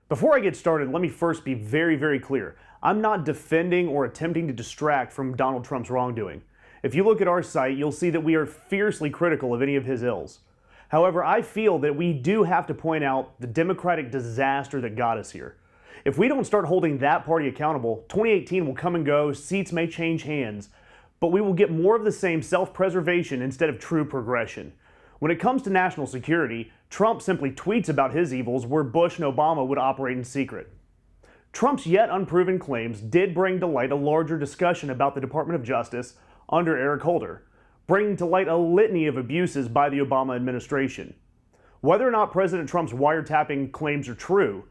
Before I get started, let me first be very clear. I'm not defending or attempting to distract from Donald Trump's wrongdoing. If you look at our site, you'll see that we are fiercely critical of any of his ills. However, I feel that we do have to point out the Democratic disaster that got us here. If we don't start holding that party accountable, 2018 will come and go, seats may change hands, but we will get more of the same self-preservation instead of true progression. When it comes to national security, Trump simply tweets about his evils where Bush and Obama would operate in secret. Trump's yet unproven claims did bring to light a larger discussion about the Department of Justice under Eric Holder, bringing to light a litany of abuses by the Obama administration. Whether or not President Trump's wiretapping claims are true,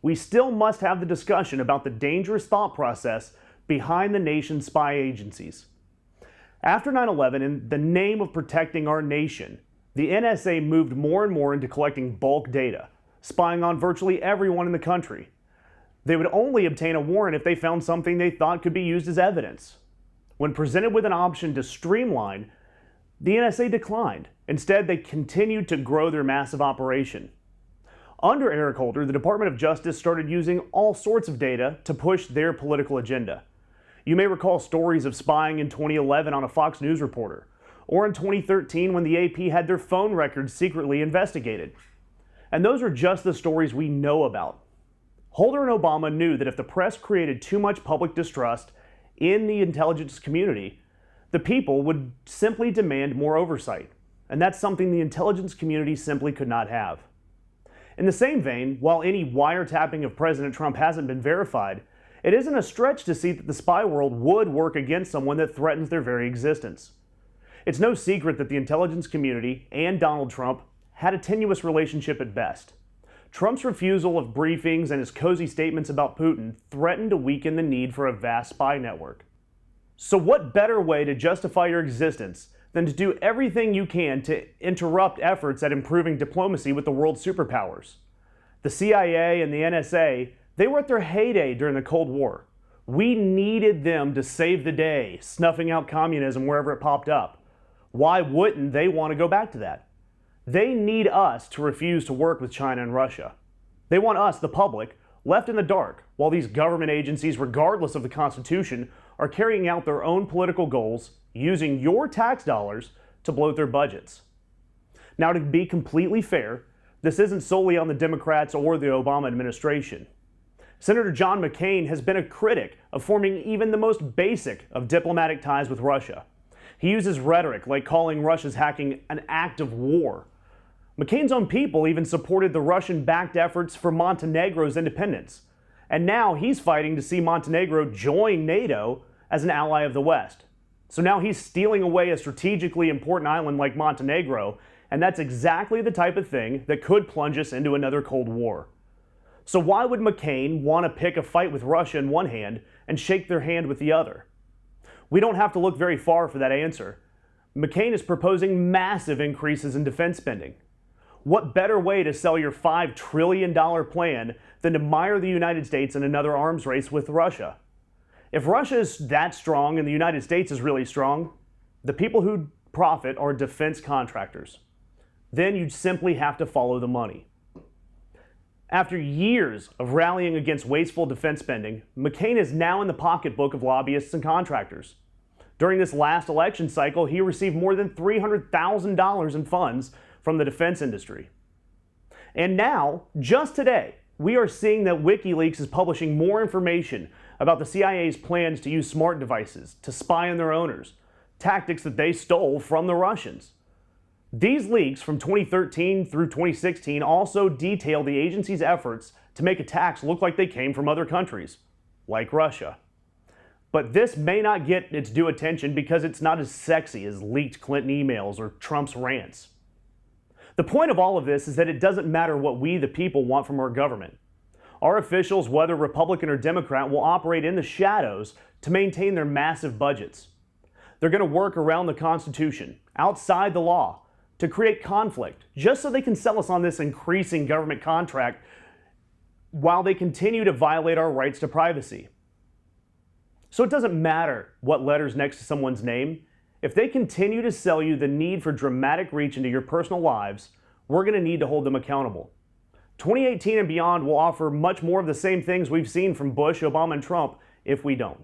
we still must have the discussion about the dangerous thought process behind the nation's spy agencies. After 9/11, in the name of protecting our nation, the NSA moved more and more into collecting bulk data, spying on virtually everyone in the country. They would only obtain a warrant if they found something they thought could be used as evidence. When presented with an option to streamline, the NSA declined. Instead, they continued to grow their massive operation. Under Eric Holder, the Department of Justice started using all sorts of data to push their political agenda. You may recall stories of spying in 2011 on a Fox News reporter, or in 2013 when the AP had their phone records secretly investigated. And those are just the stories we know about. Holder and Obama knew that if the press created too much public distrust in the intelligence community, the people would simply demand more oversight. And that's something the intelligence community simply could not have. In the same vein, while any wiretapping of President Trump hasn't been verified, it isn't a stretch to see that the spy world would work against someone that threatens their very existence. It's no secret that the intelligence community and Donald Trump had a tenuous relationship at best. Trump's refusal of briefings and his cozy statements about Putin threatened to weaken the need for a vast spy network. So what better way to justify your existence than to do everything you can to interrupt efforts at improving diplomacy with the world's superpowers? The CIA and the NSA, they were at their heyday during the Cold War. We needed them to save the day, snuffing out communism wherever it popped up. Why wouldn't they want to go back to that? They need us to refuse to work with China and Russia. They want us, the public, left in the dark, while these government agencies, regardless of the Constitution, are carrying out their own political goals, using your tax dollars to bloat their budgets. Now, to be completely fair, this isn't solely on the Democrats or the Obama administration. Senator John McCain has been a critic of forming even the most basic of diplomatic ties with Russia. He uses rhetoric like calling Russia's hacking an act of war. McCain's own people even supported the Russian-backed efforts for Montenegro's independence. And now he's fighting to see Montenegro join NATO as an ally of the West. So now he's stealing away a strategically important island like Montenegro, and that's exactly the type of thing that could plunge us into another Cold War. So why would McCain want to pick a fight with Russia in one hand and shake their hand with the other? We don't have to look very far for that answer. McCain is proposing massive increases in defense spending. What better way to sell your $5 trillion plan than to mire the United States in another arms race with Russia? If Russia is that strong and the United States is really strong, the people who profit are defense contractors. Then you simply have to follow the money. After years of rallying against wasteful defense spending, McCain is now in the pocketbook of lobbyists and contractors. During this last election cycle, he received more than $300,000 in funds from the defense industry. And now, just today, we are seeing that WikiLeaks is publishing more information about the CIA's plans to use smart devices to spy on their owners, tactics that they stole from the Russians. These leaks from 2013 through 2016 also detail the agency's efforts to make attacks look like they came from other countries, like Russia. But this may not get its due attention because it's not as sexy as leaked Clinton emails or Trump's rants. The point of all of this is that it doesn't matter what we, the people, want from our government. Our officials, whether Republican or Democrat, will operate in the shadows to maintain their massive budgets. They're going to work around the Constitution, outside the law, to create conflict, just so they can sell us on this increasing government contract while they continue to violate our rights to privacy. So it doesn't matter what letter's next to someone's name. If they continue to sell you the need for dramatic reach into your personal lives, we're going to need to hold them accountable. 2018 and beyond will offer much more of the same things we've seen from Bush, Obama, and Trump if we don't.